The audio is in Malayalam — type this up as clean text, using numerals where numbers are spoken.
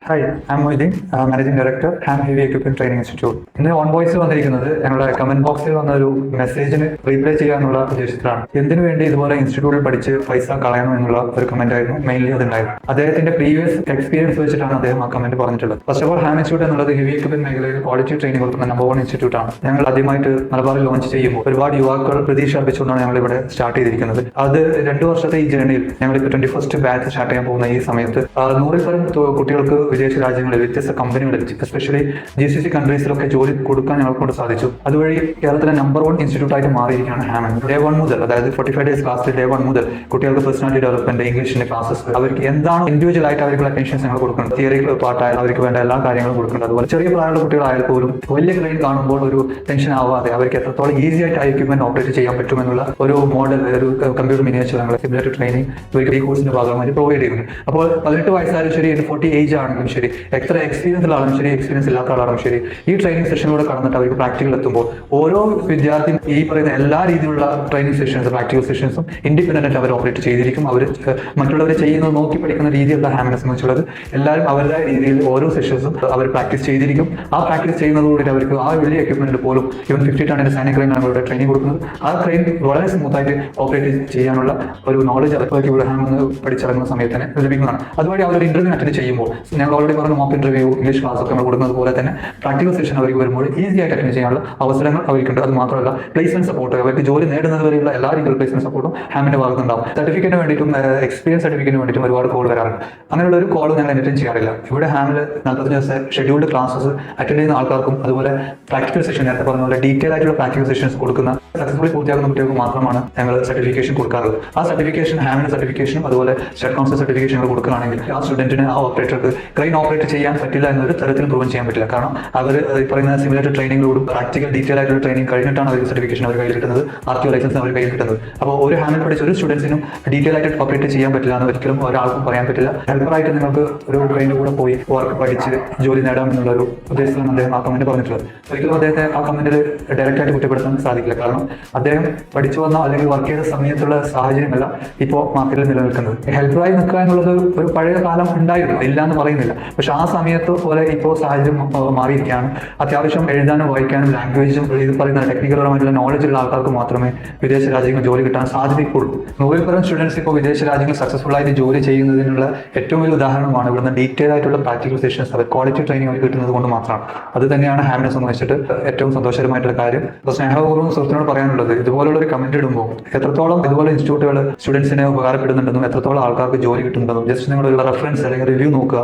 Hi, I Moideen, managing director ham heavy equipment training institute. ഇന്ന് ഓൺ വോയിസ് വന്നിരിക്കുന്നത് ഞങ്ങളുടെ കമന്റ് ബോക്സിൽ വന്ന ഒരു മെസ്സേജിന് റീപ്ലൈ ചെയ്യാനുള്ള ഉദ്ദേശത്തിലാണ്. എന്തിനു വേണ്ടി ഇതുപോലെ ഇൻസ്റ്റിറ്റ്യൂട്ടിൽ പഠിച്ച് പൈസ കളയണം എന്നുള്ള ഒരു കമന്റ് ആയിരുന്നു മെയിൻലി അതുണ്ടായിരുന്നു. അദ്ദേഹത്തിന്റെ പ്രീവിയസ് എക്സ്പീരിയൻസ് വെച്ചിട്ടാണ് അദ്ദേഹം ആ കമന്റ് പറഞ്ഞിട്ടുള്ളത്. First of all, ham institute എന്നുള്ളത് ഹെവി എക്യുപ്മെന്റ് മേഖലയിൽ ക്വാളിറ്റി ട്രെയിനിങ് കൊടുക്കുന്ന നമ്പർ 1 ഇൻസ്റ്റിറ്റ്യൂട്ട് ആണ്. ഞങ്ങൾ ആദ്യമായിട്ട് മലബാറിൽ ലോഞ്ച് ചെയ്യുമ്പോൾ ഒരുപാട് യുവാക്കൾ പ്രതീക്ഷ അർപ്പിച്ചുകൊണ്ടാണ് ഞങ്ങൾ ഇവിടെ സ്റ്റാർട്ട് ചെയ്തിരിക്കുന്നത്. അത് 2 വർഷത്തെ ഈ ജേർണിയിൽ ഞങ്ങൾ ഇപ്പോൾ 21st ബാച്ച് സ്റ്റാർട്ട് ചെയ്യാൻ പോകുന്ന ഈ സമയത്ത് 100-ൽ പരം കുട്ടികൾക്ക് വിദേശ രാജ്യങ്ങളിൽ വ്യത്യസ്ത കമ്പനികളിൽ എസ്പെഷ്യലി GCC കൺട്രീസിലൊക്കെ ജോലി കൊടുക്കാൻ ഞങ്ങൾക്ക് കൊണ്ട് സാധിച്ചു. അതുവഴി കേരളത്തിലെ നമ്പർ 1 ഇൻസ്റ്റിറ്റ്യൂട്ട് ആയിട്ട് മാറിയിരിക്കുകയാണ് ഹാം. ഡേ 1 മുതൽ, അതായത് 45 ഡേയ്സ് ക്ലാസ് ഡേ 1 മുതൽ കുട്ടികൾക്ക് പേഴ്സണാലിറ്റി ഡെവലപ്മെന്റ്, ഇംഗ്ലീഷിന്റെ ക്ലാസ്സസ്, അവർക്ക് എന്താണ് ഇൻഡിവിജ്വൽ ആയിട്ട് അവർക്കുള്ള അറ്റൻഷൻസ് ഞങ്ങൾ കൊടുക്കുന്നത്, തിയറി പാർട്ടായാലും അവർക്ക് വേണ്ട എല്ലാ കാര്യങ്ങളും കൊടുക്കുന്നുണ്ട്. അതുപോലെ ചെറിയ പ്രായമുള്ള കുട്ടികളായാൽ പോലും വലിയ ക്രെയിൻ കാണുമ്പോൾ ഒരു ടെൻഷൻ ആവാതെ അവർക്ക് എത്രത്തോളം ഈസി ആയിട്ട് ആ എക്യുപ്മെന്റ് ഓപ്പറേറ്റ് ചെയ്യാൻ പറ്റുമെന്നുള്ള ഒരു മോഡൽ, ഒരു കമ്പ്യൂട്ടർ മിനിയേച്ചർ ഞങ്ങൾ സിമുലേറ്റർ ട്രെയിനിങ് ഇവർക്ക് ഈ കോഴ്സിന്റെ ഭാഗമായി പ്രൊവൈഡ് ചെയ്യുന്നു. അപ്പോൾ 18 വയസ്സായാലും ശരി, 40 ഏജ് ആണെങ്കിലും ശരി, എത്ര എക്സ്പീരിയൻസ് ഉള്ള ആളും ശരി, എക്സ്പീരിയൻസ് ഇല്ലാത്ത ആളാണെങ്കിലും ശരി, ഈ ട്രെയിനിങ് സെഷനിലൂടെ കടന്നിട്ട് അവർക്ക് പ്രാക്ടിക്കൽ എത്തുമ്പോൾ ഓരോ വിദ്യാർത്ഥിയും ഈ പറയുന്ന എല്ലാ രീതിയിലുള്ള ട്രെയിനിങ് സെഷൻസ്, പ്രാക്ടിക്കൽ സെഷൻസും ഇൻഡിപെൻഡന്റ് അവർ ഓപ്പറേറ്റ് ചെയ്തിരിക്കും. അവർ മറ്റുള്ളവർ ചെയ്യുന്നത് നോക്കി പഠിക്കുന്ന രീതിയിലുള്ള ഹാമിനെ സംബന്ധിച്ചുള്ളത് എല്ലാവരും അവരുടെ രീതിയിൽ ഓരോ സെഷൻസും അവർ പ്രാക്ടീസ് ചെയ്തിരിക്കും. ആ പ്രാക്ടീസ് ചെയ്യുന്നതോടുകൂടി അവർക്ക് ആ വലിയ എക്യുപ്മെന്റ് പോലും ഈവൻ 50 ടണ്ണിന്റെ സൈനിക ക്രെയിൻ ആണ് ഇവിടെ ട്രെയിനിങ് കൊടുക്കുന്നത്. ആ ക്രെയിൻ വളരെ സ്മൂത്തായിട്ട് ഓപ്പറേറ്റ് ചെയ്യാനുള്ള ഒരു നോളജ് അവർക്ക് ഇവിടെ ഹാം എന്ന് പഠിച്ചിറങ്ങുന്ന സമയത്ത് തന്നെ ലഭിക്കുന്നതാണ്. അതുവഴി അവരൊരു ഇന്റർവ്യൂ അറ്റൻഡ് ചെയ്യുമ്പോൾ, ഞങ്ങൾ ഓൾറെഡി പറഞ്ഞ മോക്ക് ഇന്റർവ്യൂ, ഇംഗ്ലീഷ് ക്ലാസ് ഒക്കെ നമ്മൾ കൊടുക്കുന്നത് പോലെ തന്നെ പ്രാക്ടിക്കൽ സെഷൻ അവർക്ക് വരുമ്പോൾ ഈസി ആയിട്ട് അറ്റൻഡ് ചെയ്യാനുള്ള അവസരങ്ങൾ അവർക്കുണ്ട്. അത് മാത്രമല്ല പ്ലേസ്മെന്റ് സപ്പോർട്ട്, അവർക്ക് ജോലി നേടുന്നത് വരെയുള്ള എല്ലാ രീതിയിലുള്ള പ്ലേസ്മെന്റ് സപ്പോർട്ടും ഹാമിന്റെ ഭാഗത്തുണ്ടാവും. സർട്ടിഫിക്കറ്റിന് വേണ്ടിയിട്ടും എക്സ്പീരിയൻസ് സർട്ടിഫിക്കറ്റിന് വേണ്ടിയിട്ടും ഒരുപാട് കോൾ വരാറുണ്ട്. അങ്ങനെയുള്ള ഒരു കോൾ ഞങ്ങൾ എന്റർടൈൻ ചെയ്യാറില്ല. ഇവിടെ ഹാമിൽ 45 ദിവസത്തെ ഷെഡ്യൂൾഡ് ക്ലാസ്സസ് അറ്റൻഡ് ചെയ്യുന്ന ആൾക്കാർക്കും അതുപോലെ പ്രാക്ടിക്കൽ സെഷൻ, നേരത്തെ പറഞ്ഞ പോലെ ഡീറ്റെയിൽ ആയിട്ടുള്ള പ്രാക്ടിക്കൽ സെഷൻസ് കൊടുക്കുന്ന സക്സസ്ഫുള്ളി പൂർത്തിയാക്കുന്ന കുട്ടികൾക്ക് മാത്രമാണ് ഞങ്ങൾ സർട്ടിഫിക്കേഷൻ കൊടുക്കാറുള്ളത്. ആ സർട്ടിഫിക്കേഷൻ ഹാമിന്റെ സർട്ടിഫിക്കേഷനും അതുപോലെ സ്റ്റേറ്റ് കൗൺസിൽ സർട്ടിഫിക്കേഷൻ കൊടുക്കുകയാണെങ്കിൽ ആ സ്റ്റുഡന്റിന്, ആ ഓപ്പറേറ്റർക്ക് ക്രെയിൻ ഓപ്പറേറ്റ് ചെയ്യാൻ പറ്റില്ല എന്നൊരു തരത്തിലും പ്രൂവൻ ചെയ്യാൻ പറ്റില്ല. കാരണം അവർ പറയുന്ന സിമുലേറ്റർ ട്രെയിനിങ്ങിലൂടെ പ്രാക്ടിക്കൽ ഡീറ്റെയിൽ ആയിട്ടുള്ള ട്രെയിനിങ് കഴിഞ്ഞിട്ടാണ് അവർക്ക് സർട്ടിഫിക്കേഷൻ അവർ കയ്യിൽ കിട്ടുന്നത്, RTO ലൈസൻസ് അവർ കയ്യിൽ കിട്ടുന്നത്. അപ്പോൾ ഒരു ഹാമിൽ പഠിച്ച ഒരു സ്റ്റുഡൻസിനും ഡീറ്റെയിൽ ആയിട്ട് ഓപ്പറേറ്റ് ചെയ്യാൻ പറ്റില്ല എന്ന് ഒരിക്കലും ഒരാൾക്കും പറയാൻ പറ്റില്ല. ഹെൽപ്പറായിട്ട് നിങ്ങൾക്ക് ഒരു ട്രെയിനിൽ കൂടെ പോയി വർക്ക് പഠിച്ച് ജോലി നേടാം എന്നുള്ള ഒരു ഉദ്ദേശത്തിലാണ് അദ്ദേഹം ആ കമന്റ് പറഞ്ഞിട്ടുള്ളത്. ഒരിക്കലും അദ്ദേഹത്തെ ആ കമന്റിൽ ഡയറക്റ്റ് ആയിട്ട് കുറ്റപ്പെടുത്താൻ സാധിക്കില്ല. കാരണം അദ്ദേഹം പഠിച്ചു വന്ന അല്ലെങ്കിൽ വർക്ക് ചെയ്ത സമയത്തുള്ള സാഹചര്യമല്ല ഇപ്പോൾ മാർക്കറ്റിൽ നിലനിൽക്കുന്നത്. ഹെൽപ്പറായി നിൽക്കുക എന്നുള്ളത് ഒരു പഴയ കാലം ഉണ്ടായിരുന്നു, ഇല്ല എന്ന് പറയുന്നില്ല. പക്ഷെ ആ സമയത്ത് പോലെ ഇപ്പോൾ സാഹചര്യം മാറിയിരിക്കുകയാണ്. അത്യാവശ്യം എഴുതാനും വായിക്കാനും ലാംഗ്വേജും ഇത് പറയുന്ന ടെക്നിക്കൽ പരമായിട്ടുള്ള നോളജ് ഉള്ള ആൾക്കാർക്ക് മാത്രമേ വിദേശ രാജ്യങ്ങളിൽ ജോലി കിട്ടാൻ സാധ്യതയുള്ളൂ. 100-ൽ പരം സ്റ്റുഡൻസ് ഇപ്പോൾ വിദേശ രാജ്യങ്ങളിൽ സക്സസ്ഫുൾ ആയിട്ട് ജോലി ചെയ്യുന്നതിനുള്ള ഏറ്റവും വലിയ ഉദാഹരണമാണ് ഇവിടുന്ന് ഡീറ്റെയിൽ ആയിട്ടുള്ള പ്രാക്ടിക്കൽ സെഷൻസ്, അവർ ക്വാളിറ്റി ട്രെയിനിങ് അവർ കിട്ടുന്നത് കൊണ്ട് മാത്രമാണ്. അത് തന്നെയാണ് ഹാമിനെ സംബന്ധിച്ചിട്ട് ഏറ്റവും സന്തോഷകരമായിട്ടുള്ള കാര്യം. അപ്പോൾ സ്നേഹപൂർവ്വം സുഹൃത്തിനോട് പറയാനുള്ളത്, ഇതുപോലുള്ള ഒരു കമന്റ് ഇടുമ്പോൾ എത്രത്തോളം ഇതുപോലെ ഇൻസ്റ്റിറ്റ്യൂട്ടുകൾ സ്റ്റുഡൻസിനെ ഉപകാരപ്പെടുന്നുണ്ടെന്നും എത്രത്തോളം ആൾക്കാർക്ക് ജോലി കിട്ടുന്നുണ്ടെന്നും ജസ്റ്റ് നിങ്ങളുടെ ഒരു റെഫറൻസ് അല്ലെങ്കിൽ റിവ്യൂ നോക്കുക.